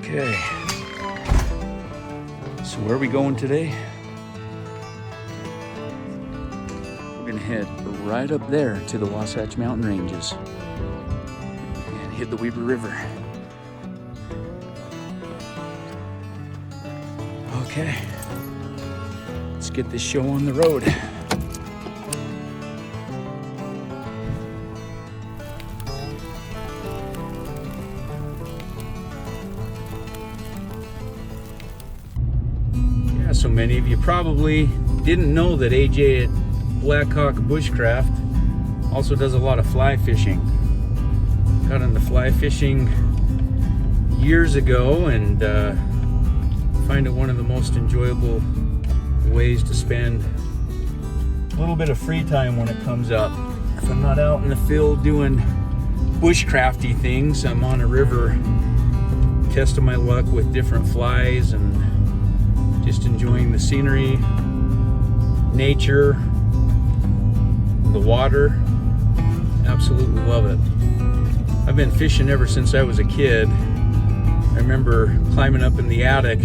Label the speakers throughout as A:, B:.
A: Okay, so where are we going today? We're gonna head right up there to the Wasatch Mountain Ranges and hit the Weber River. Okay, let's get this show on the road. So many of you probably didn't know that AJ at Blackhawk Bushcraft also does a lot of fly fishing. Got into fly fishing years ago and find it one of the most enjoyable ways to spend a little bit of free time when it comes up. If I'm not out in the field doing bushcrafty things, I'm on a river testing my luck with different flies and just enjoying the scenery, nature, the water. Absolutely love it. I've been fishing ever since I was a kid. I remember climbing up in the attic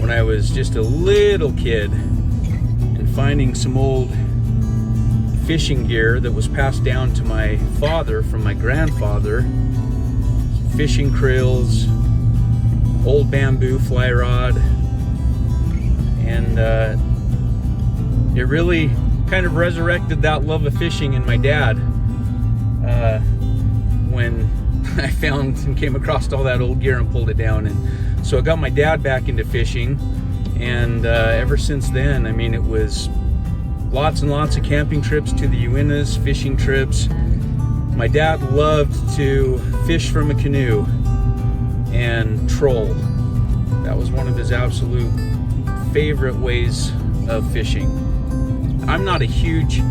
A: when I was just a little kid and finding some old fishing gear that was passed down to my father from my grandfather. Fishing krills, old bamboo fly rod. And it really kind of resurrected that love of fishing in my dad when I found and came across all that old gear and pulled it down. And so I got my dad back into fishing, and ever since then, I mean, it was lots and lots of camping trips to the Uintahs, fishing trips. My dad loved to fish from a canoe and troll. That was one of his absolute favorite ways of fishing. I'm not a huge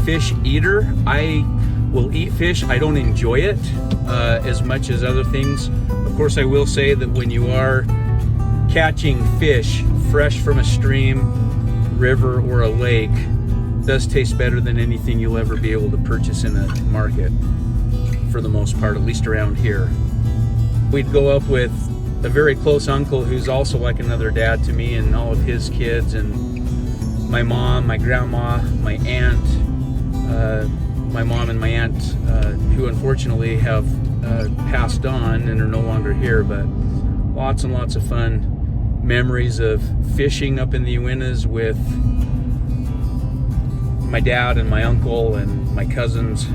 A: fish eater. I will eat fish. I don't enjoy it as much as other things. Of course, I will say that when you are catching fish fresh from a stream, river, or a lake, it does taste better than anything you'll ever be able to purchase in a market, for the most part, at least around here. We'd go up with a very close uncle who's also like another dad to me, and all of his kids, and my mom, my grandma, my aunt, my mom and my aunt, who unfortunately have passed on and are no longer here, but lots and lots of fun memories of fishing up in the Uintahs with my dad and my uncle and my cousins.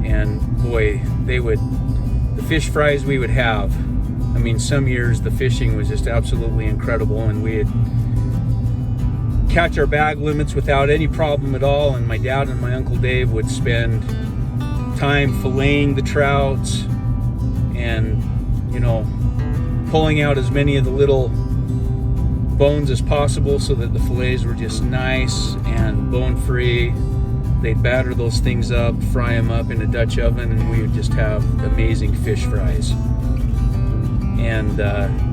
A: And boy, the fish fries we would have, I mean, some years the fishing was just absolutely incredible, and we'd catch our bag limits without any problem at all, and my dad and my Uncle Dave would spend time filleting the trouts and, you know, pulling out as many of the little bones as possible so that the fillets were just nice and bone-free. They'd batter those things up, fry them up in a Dutch oven, and we would just have amazing fish fries. And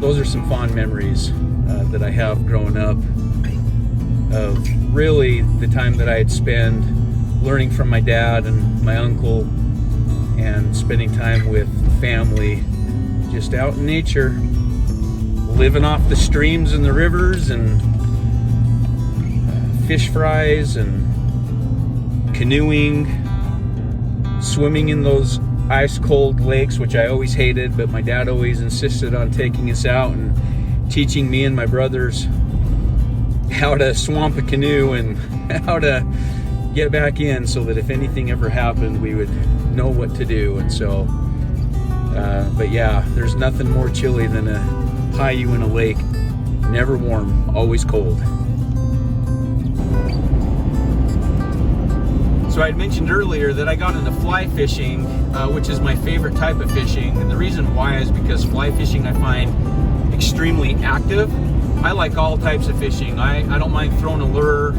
A: those are some fond memories that I have growing up of really the time that I had spent learning from my dad and my uncle and spending time with family just out in nature, living off the streams and the rivers, and fish fries and canoeing, swimming in those ice cold lakes, which I always hated, but my dad always insisted on taking us out and teaching me and my brothers how to swamp a canoe and how to get back in, so that if anything ever happened, we would know what to do. And so but yeah, there's nothing more chilly than a high U in a lake. Never warm, always cold. So I had mentioned earlier that I got into fly fishing, which is my favorite type of fishing. And the reason why is because fly fishing I find extremely active. I like all types of fishing. I don't mind throwing a lure,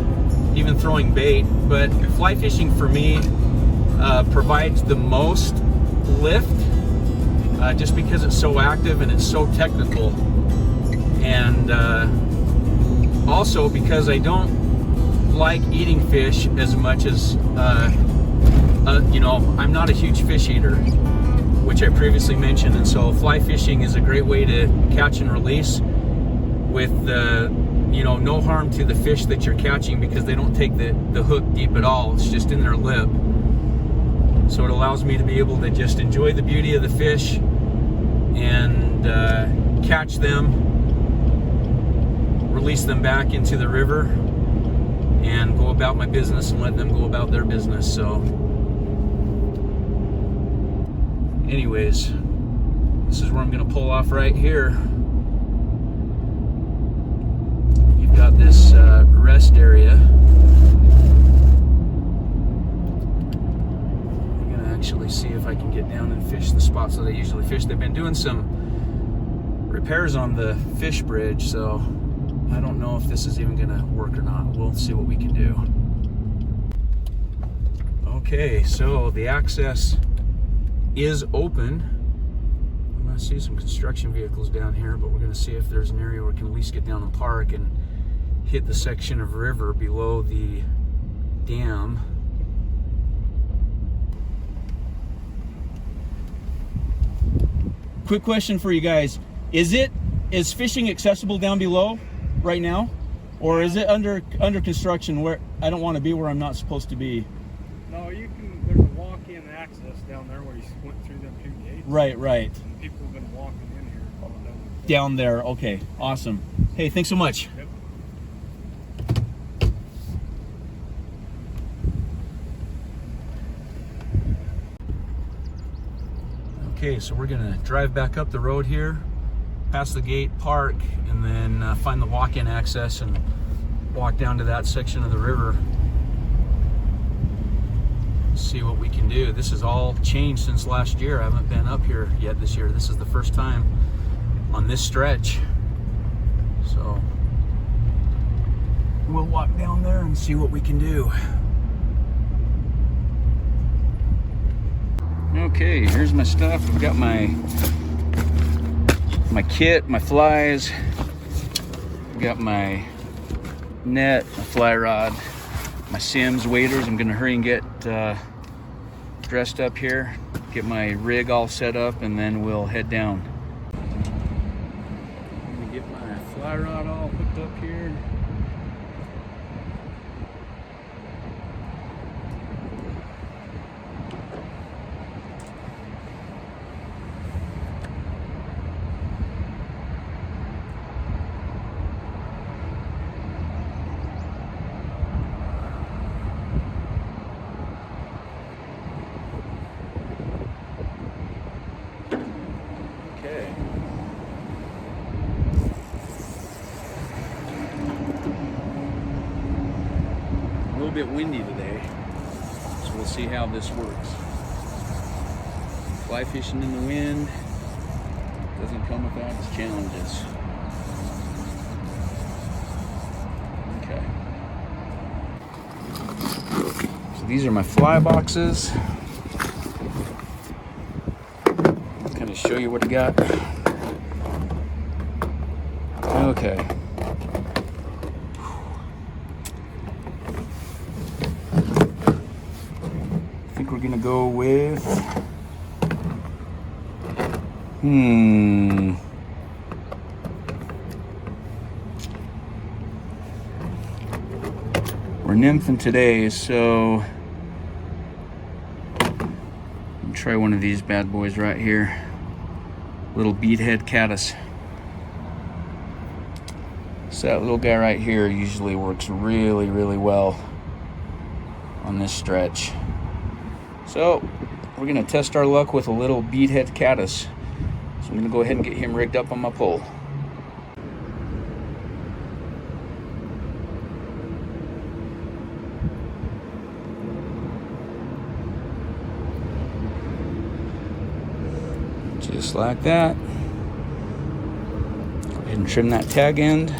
A: even throwing bait, but fly fishing for me provides the most lift just because it's so active and it's so technical. And also because I don't like eating fish as much as you know, I'm not a huge fish eater, which I previously mentioned. And so fly fishing is a great way to catch and release with no harm to the fish that you're catching, because they don't take the hook deep at all. It's just in their lip. So it allows me to be able to just enjoy the beauty of the fish and catch them, release them back into the river, and go about my business and let them go about their business. So anyways, this is where I'm going to pull off right here. You've got this rest area. I'm going to actually see if I can get down and fish the spots that I usually fish. They've been doing some repairs on the fish bridge, so I don't know if this is even going to work or not. We'll see what we can do. Okay, so the access is open. I'm going to see some construction vehicles down here, but we're going to see if there's an area where we can at least get down and park and hit the section of river below the dam. Quick question for you guys. Is fishing accessible down below right now? Or is it under construction where I don't want to be where I'm not supposed to be?
B: No, you can, there's a walk-in access down there where you went through them 2 gates.
A: Right.
B: And people have been walking in here.
A: Down there, okay, awesome. Hey, thanks so much.
B: Yep.
A: Okay, so we're gonna drive back up the road here, past the gate, park, and then find the walk-in access and walk down to that section of the river. See what we can do. This has all changed since last year. I haven't been up here yet this year. This is the first time on this stretch. So we'll walk down there and see what we can do. Okay, here's my stuff. I've got my kit, my flies. I've got my net, my fly rod, my Sims waders. I'm gonna hurry and get dressed up here, get my rig all set up, and then we'll head down. I'm gonna get my fly rod all hooked up here. A little bit windy today, so we'll see how this works. Fly fishing in the wind doesn't come without its challenges. Okay. So these are my fly boxes. Kind of show you what I got. Okay. I think we're gonna go with we're nymphing today, so I'll try one of these bad boys right here. Little beadhead caddis. So that little guy right here usually works really, really well on this stretch. So we're gonna test our luck with a little beadhead caddis. So I'm gonna go ahead and get him rigged up on my pole. Just like that. Go ahead and trim that tag end.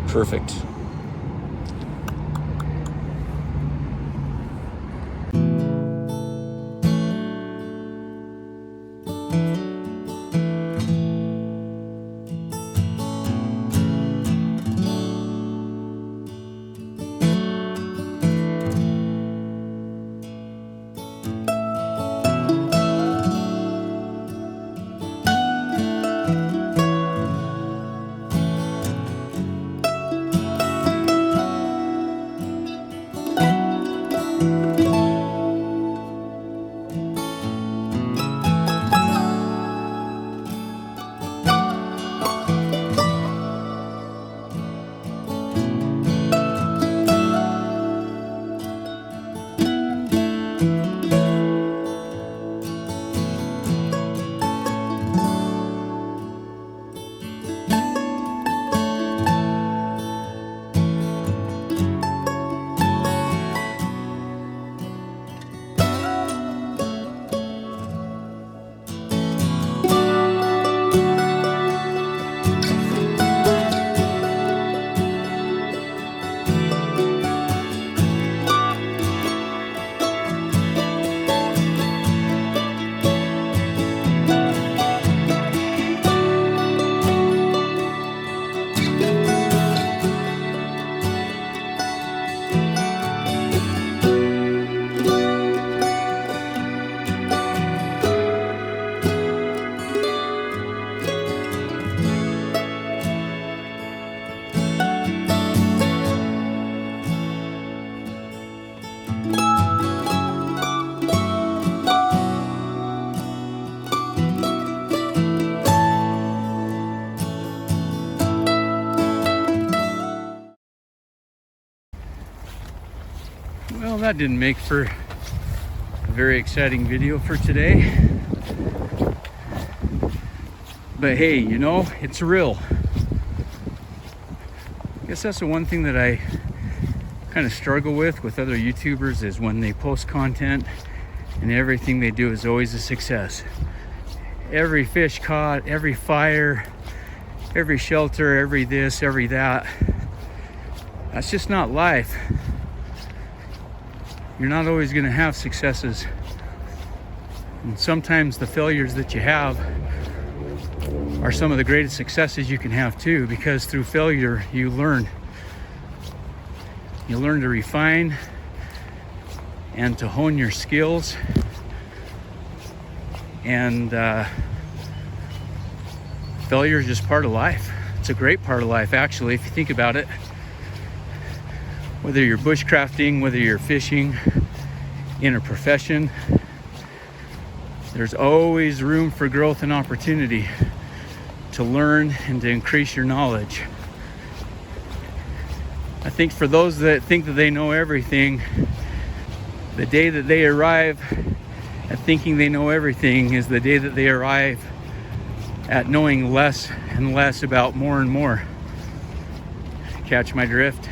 A: Perfect. that didn't make for a very exciting video for today. But hey, you know, it's real. I guess that's the one thing that I kind of struggle with other YouTubers is when they post content and everything they do is always a success. Every fish caught, every fire, every shelter, every this, every that. That's just not life. You're not always going to have successes. And sometimes the failures that you have are some of the greatest successes you can have too, because through failure you learn. You learn to refine and to hone your skills. And failure is just part of life. It's a great part of life, actually, if you think about it. Whether you're bushcrafting, whether you're fishing in a profession, there's always room for growth and opportunity to learn and to increase your knowledge. I think for those that think that they know everything, the day that they arrive at thinking they know everything is the day that they arrive at knowing less and less about more and more. Catch my drift?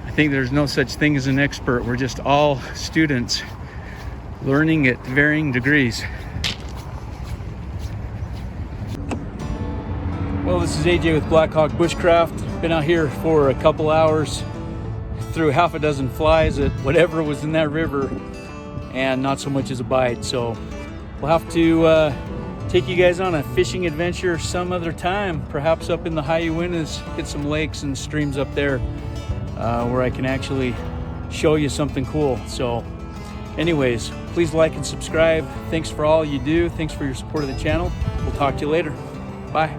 A: I think there's no such thing as an expert. We're just all students learning at varying degrees. Well, this is AJ with Blackhawk Bushcraft. Been out here for a couple hours, threw half a dozen flies at whatever was in that river, and not so much as a bite. So we'll have to take you guys on a fishing adventure some other time, perhaps up in the high Uintahs, hit some lakes and streams up there where I can actually show you something cool. So anyways, please like and subscribe. Thanks for all you do. Thanks for your support of the channel. We'll talk to you later. Bye.